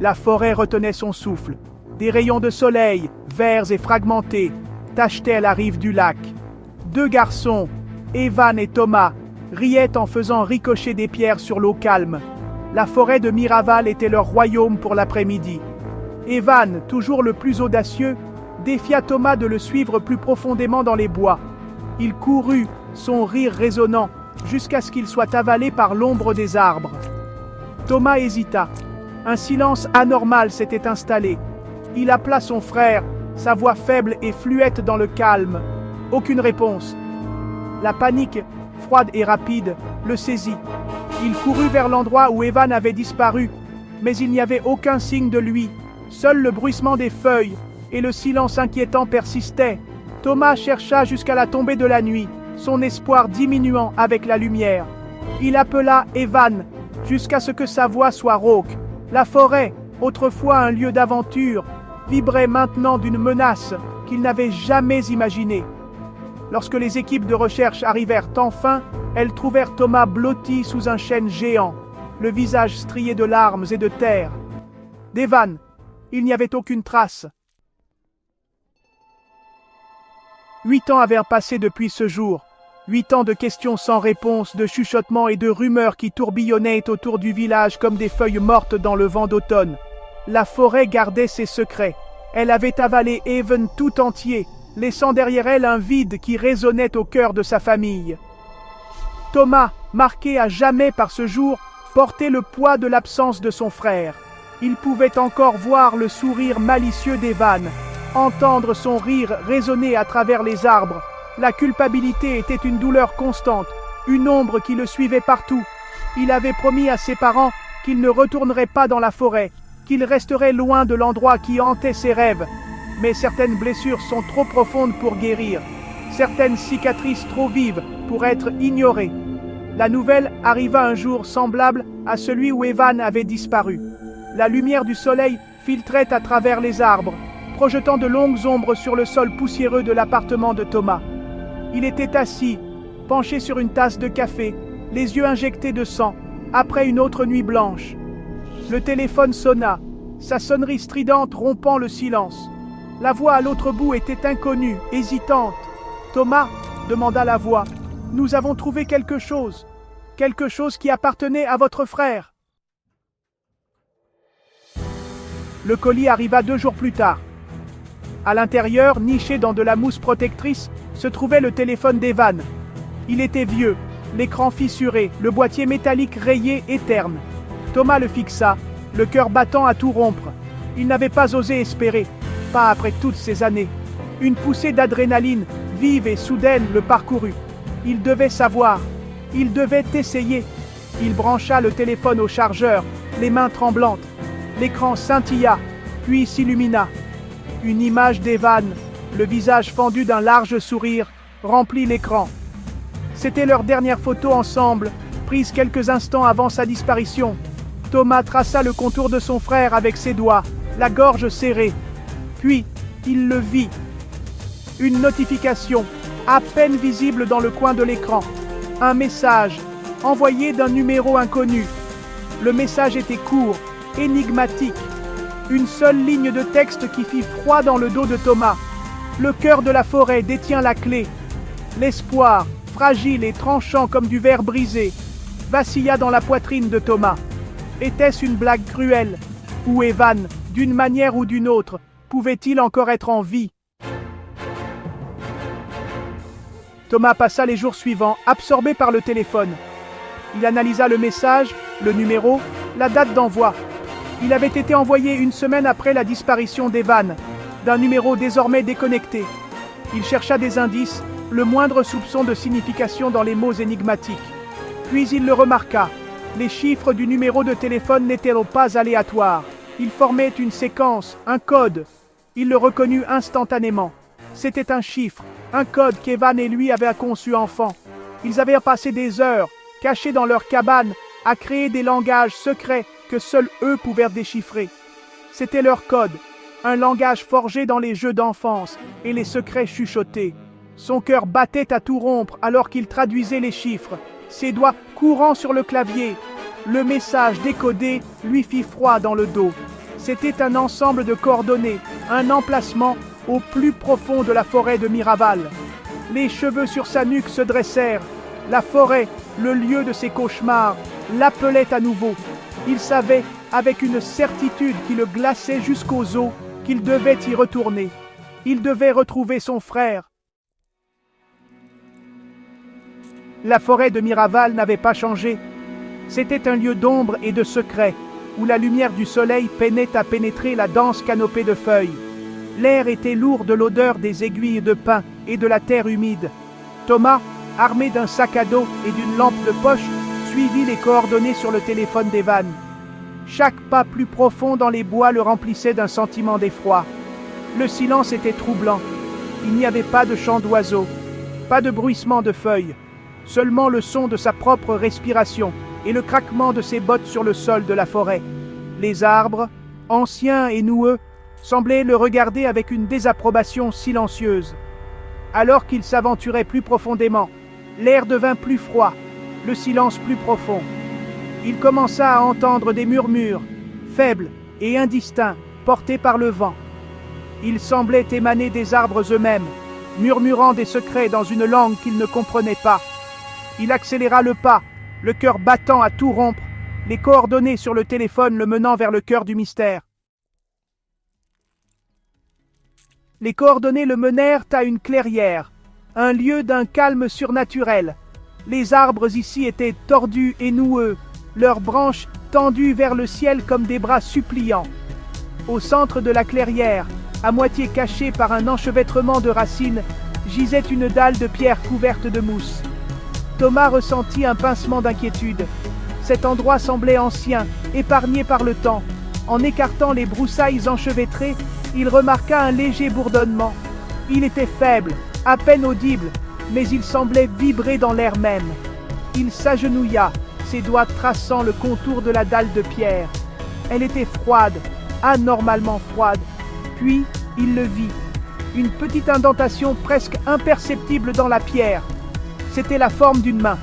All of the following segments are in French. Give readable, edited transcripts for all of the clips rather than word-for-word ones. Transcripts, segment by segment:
La forêt retenait son souffle. Des rayons de soleil, verts et fragmentés, tachetaient la rive du lac. Deux garçons, Evan et Thomas, riaient en faisant ricocher des pierres sur l'eau calme. La forêt de Miraval était leur royaume pour l'après-midi. Evan, toujours le plus audacieux, défia Thomas de le suivre plus profondément dans les bois. Il courut, son rire résonnant, jusqu'à ce qu'il soit avalé par l'ombre des arbres. Thomas hésita. Un silence anormal s'était installé. Il appela son frère, sa voix faible et fluette dans le calme. Aucune réponse. La panique, froide et rapide, le saisit. Il courut vers l'endroit où Evan avait disparu, mais il n'y avait aucun signe de lui. Seul le bruissement des feuilles et le silence inquiétant persistaient. Thomas chercha jusqu'à la tombée de la nuit, son espoir diminuant avec la lumière. Il appela Evan, jusqu'à ce que sa voix soit rauque. La forêt, autrefois un lieu d'aventure, vibrait maintenant d'une menace qu'il n'avait jamais imaginée. Lorsque les équipes de recherche arrivèrent enfin, elles trouvèrent Thomas blotti sous un chêne géant, le visage strié de larmes et de terre. D'Evan, il n'y avait aucune trace. 8 ans avaient passé depuis ce jour. 8 ans de questions sans réponse, de chuchotements et de rumeurs qui tourbillonnaient autour du village comme des feuilles mortes dans le vent d'automne. La forêt gardait ses secrets. Elle avait avalé Evan tout entier, laissant derrière elle un vide qui résonnait au cœur de sa famille. Thomas, marqué à jamais par ce jour, portait le poids de l'absence de son frère. Il pouvait encore voir le sourire malicieux d'Evan, entendre son rire résonner à travers les arbres. La culpabilité était une douleur constante, une ombre qui le suivait partout. Il avait promis à ses parents qu'il ne retournerait pas dans la forêt, qu'il resterait loin de l'endroit qui hantait ses rêves. Mais certaines blessures sont trop profondes pour guérir, certaines cicatrices trop vives pour être ignorées. La nouvelle arriva un jour semblable à celui où Evan avait disparu. La lumière du soleil filtrait à travers les arbres, projetant de longues ombres sur le sol poussiéreux de l'appartement de Thomas. Il était assis, penché sur une tasse de café, les yeux injectés de sang, après une autre nuit blanche. Le téléphone sonna, sa sonnerie stridente rompant le silence. La voix à l'autre bout était inconnue, hésitante. « Thomas, » demanda la voix, « nous avons trouvé quelque chose qui appartenait à votre frère. » Le colis arriva 2 jours plus tard. À l'intérieur, niché dans de la mousse protectrice, se trouvait le téléphone d'Evan. Il était vieux, l'écran fissuré, le boîtier métallique rayé et terne. Thomas le fixa, le cœur battant à tout rompre. Il n'avait pas osé espérer, pas après toutes ces années. Une poussée d'adrénaline, vive et soudaine, le parcourut. Il devait savoir, il devait essayer. Il brancha le téléphone au chargeur, les mains tremblantes. L'écran scintilla, puis s'illumina. Une image d'Evan, le visage fendu d'un large sourire, remplit l'écran. C'était leur dernière photo ensemble, prise quelques instants avant sa disparition. Thomas traça le contour de son frère avec ses doigts, la gorge serrée. Puis, il le vit. Une notification, à peine visible dans le coin de l'écran. Un message, envoyé d'un numéro inconnu. Le message était court, énigmatique. Une seule ligne de texte qui fit froid dans le dos de Thomas. Le cœur de la forêt détient la clé. L'espoir, fragile et tranchant comme du verre brisé, vacilla dans la poitrine de Thomas. Était-ce une blague cruelle? Ou Evan, d'une manière ou d'une autre, pouvait-il encore être en vie? Thomas passa les jours suivants, absorbé par le téléphone. Il analysa le message, le numéro, la date d'envoi. Il avait été envoyé 1 semaine après la disparition d'Evan, d'un numéro désormais déconnecté. Il chercha des indices, le moindre soupçon de signification dans les mots énigmatiques. Puis il le remarqua. Les chiffres du numéro de téléphone n'étaient pas aléatoires. Ils formaient une séquence, un code. Il le reconnut instantanément. C'était un chiffre, un code qu'Evan et lui avaient conçu enfant. Ils avaient passé des heures, cachés dans leur cabane, à créer des langages secrets que seuls eux pouvaient déchiffrer. C'était leur code, un langage forgé dans les jeux d'enfance et les secrets chuchotés. Son cœur battait à tout rompre alors qu'il traduisait les chiffres, ses doigts courant sur le clavier. Le message décodé lui fit froid dans le dos. C'était un ensemble de coordonnées, un emplacement au plus profond de la forêt de Miraval. Les cheveux sur sa nuque se dressèrent. La forêt, le lieu de ses cauchemars, l'appelait à nouveau. Il savait, avec une certitude qui le glaçait jusqu'aux os, qu'il devait y retourner. Il devait retrouver son frère. La forêt de Miraval n'avait pas changé. C'était un lieu d'ombre et de secret, où la lumière du soleil peinait à pénétrer la dense canopée de feuilles. L'air était lourd de l'odeur des aiguilles de pin et de la terre humide. Thomas, armé d'un sac à dos et d'une lampe de poche, suivit les coordonnées sur le téléphone d'Evan. Chaque pas plus profond dans les bois le remplissait d'un sentiment d'effroi. Le silence était troublant. Il n'y avait pas de chant d'oiseaux, pas de bruissement de feuilles, seulement le son de sa propre respiration et le craquement de ses bottes sur le sol de la forêt. Les arbres, anciens et noueux, semblaient le regarder avec une désapprobation silencieuse. Alors qu'il s'aventurait plus profondément, l'air devint plus froid, le silence plus profond. Il commença à entendre des murmures, faibles et indistincts, portés par le vent. Ils semblaient émaner des arbres eux-mêmes, murmurant des secrets dans une langue qu'il ne comprenait pas. Il accéléra le pas, le cœur battant à tout rompre, les coordonnées sur le téléphone le menant vers le cœur du mystère. Les coordonnées le menèrent à une clairière, un lieu d'un calme surnaturel. Les arbres ici étaient tordus et noueux, leurs branches tendues vers le ciel comme des bras suppliants. Au centre de la clairière, à moitié cachée par un enchevêtrement de racines, gisait une dalle de pierre couverte de mousse. Thomas ressentit un pincement d'inquiétude. Cet endroit semblait ancien, épargné par le temps. En écartant les broussailles enchevêtrées, il remarqua un léger bourdonnement. Il était faible, à peine audible, mais il semblait vibrer dans l'air même. Il s'agenouilla, ses doigts traçant le contour de la dalle de pierre. Elle était froide, anormalement froide. Puis, il le vit. Une petite indentation presque imperceptible dans la pierre. C'était la forme d'une main.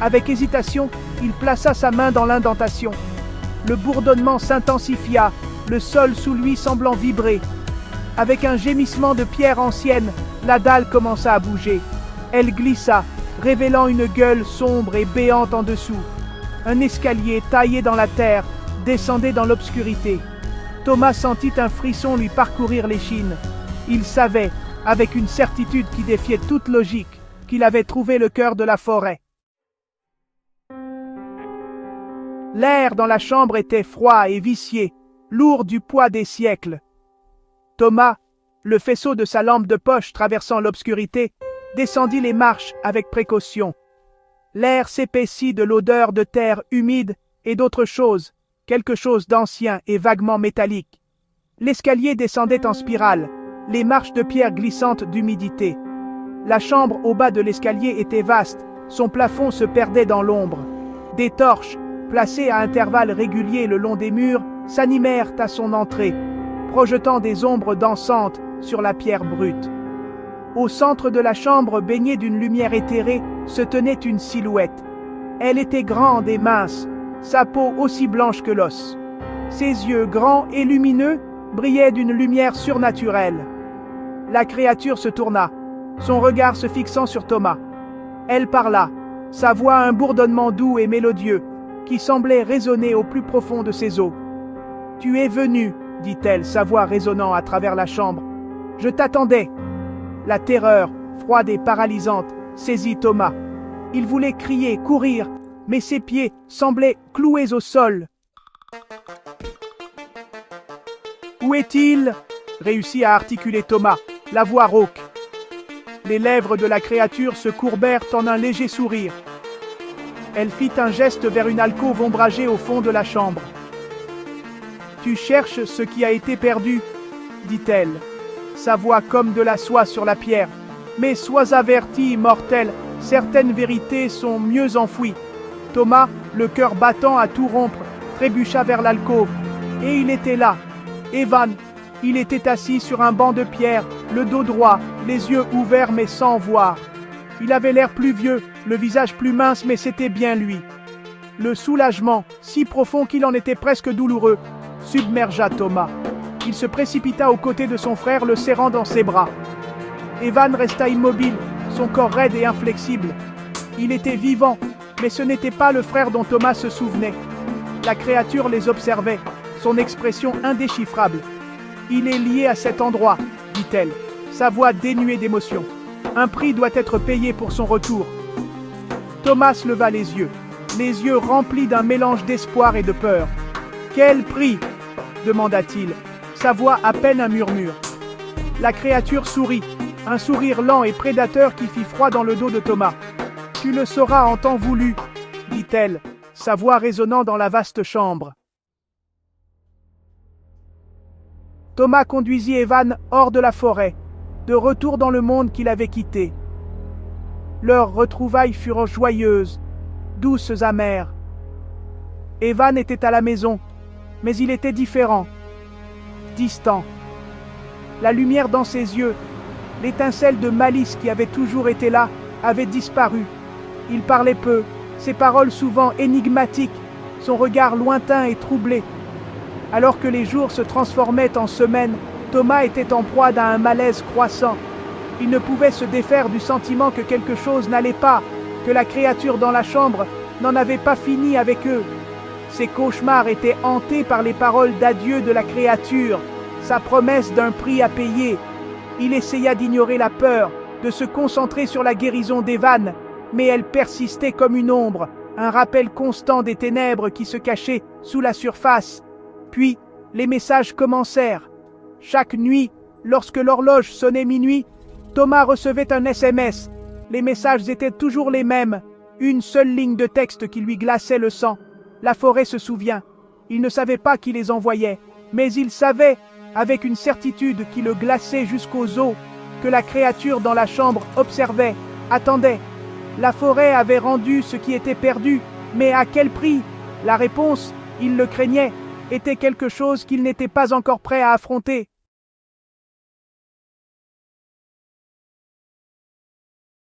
Avec hésitation, il plaça sa main dans l'indentation. Le bourdonnement s'intensifia, le sol sous lui semblant vibrer. Avec un gémissement de pierre ancienne, la dalle commença à bouger. Elle glissa, révélant une gueule sombre et béante en dessous. Un escalier taillé dans la terre descendait dans l'obscurité. Thomas sentit un frisson lui parcourir l'échine. Il savait, avec une certitude qui défiait toute logique, qu'il avait trouvé le cœur de la forêt. L'air dans la chambre était froid et vicié, lourd du poids des siècles. Thomas, le faisceau de sa lampe de poche traversant l'obscurité, descendit les marches avec précaution. L'air s'épaissit de l'odeur de terre humide et d'autre chose, quelque chose d'ancien et vaguement métallique. L'escalier descendait en spirale, les marches de pierre glissantes d'humidité. La chambre au bas de l'escalier était vaste, son plafond se perdait dans l'ombre. Des torches, placées à intervalles réguliers le long des murs, s'animèrent à son entrée, projetant des ombres dansantes sur la pierre brute. Au centre de la chambre, baignée d'une lumière éthérée, se tenait une silhouette. Elle était grande et mince, sa peau aussi blanche que l'os. Ses yeux grands et lumineux brillaient d'une lumière surnaturelle. La créature se tourna, son regard se fixant sur Thomas. Elle parla, sa voix un bourdonnement doux et mélodieux, qui semblait résonner au plus profond de ses os. « Tu es venu, dit-elle, sa voix résonnant à travers la chambre. « Je t'attendais. » La terreur, froide et paralysante, saisit Thomas. Il voulait crier, courir, mais ses pieds semblaient cloués au sol. « Où est-il » réussit à articuler Thomas, la voix rauque. Les lèvres de la créature se courbèrent en un léger sourire. Elle fit un geste vers une alcôve ombragée au fond de la chambre. « Tu cherches ce qui a été perdu, » dit-elle, sa voix comme de la soie sur la pierre. « Mais sois averti, mortel, certaines vérités sont mieux enfouies. » Thomas, le cœur battant à tout rompre, trébucha vers l'alcôve. Et il était là, Evan. Il était assis sur un banc de pierre, le dos droit, les yeux ouverts mais sans voir. Il avait l'air plus vieux, le visage plus mince, mais c'était bien lui. Le soulagement, si profond qu'il en était presque douloureux, submergea Thomas. Il se précipita aux côtés de son frère, le serrant dans ses bras. Evan resta immobile, son corps raide et inflexible. Il était vivant, mais ce n'était pas le frère dont Thomas se souvenait. La créature les observait, son expression indéchiffrable. « Il est lié à cet endroit, » dit-elle, sa voix dénuée d'émotion. « Un prix doit être payé pour son retour. » Thomas leva les yeux remplis d'un mélange d'espoir et de peur. « Quel prix ?» demanda-t-il, sa voix à peine un murmure. La créature sourit, un sourire lent et prédateur qui fit froid dans le dos de Thomas. « Tu le sauras en temps voulu, » dit-elle, sa voix résonnant dans la vaste chambre. Thomas conduisit Evan hors de la forêt, de retour dans le monde qu'il avait quitté. Leurs retrouvailles furent joyeuses, douces amères. Evan était à la maison, mais il était différent, distant. La lumière dans ses yeux, l'étincelle de malice qui avait toujours été là, avait disparu. Il parlait peu, ses paroles souvent énigmatiques, son regard lointain et troublé. Alors que les jours se transformaient en semaines, Thomas était en proie à un malaise croissant. Il ne pouvait se défaire du sentiment que quelque chose n'allait pas, que la créature dans la chambre n'en avait pas fini avec eux. Ses cauchemars étaient hantés par les paroles d'adieu de la créature, sa promesse d'un prix à payer. Il essaya d'ignorer la peur, de se concentrer sur la guérison d'Evan, mais elle persistait comme une ombre, un rappel constant des ténèbres qui se cachaient sous la surface. Puis, les messages commencèrent. Chaque nuit, lorsque l'horloge sonnait minuit, Thomas recevait un SMS. Les messages étaient toujours les mêmes, une seule ligne de texte qui lui glaçait le sang. La forêt se souvient. Il ne savait pas qui les envoyait, mais il savait, avec une certitude qui le glaçait jusqu'aux os, que la créature dans la chambre observait, attendait. La forêt avait rendu ce qui était perdu, mais à quel prix? La réponse, il le craignait, était quelque chose qu'il n'était pas encore prêt à affronter.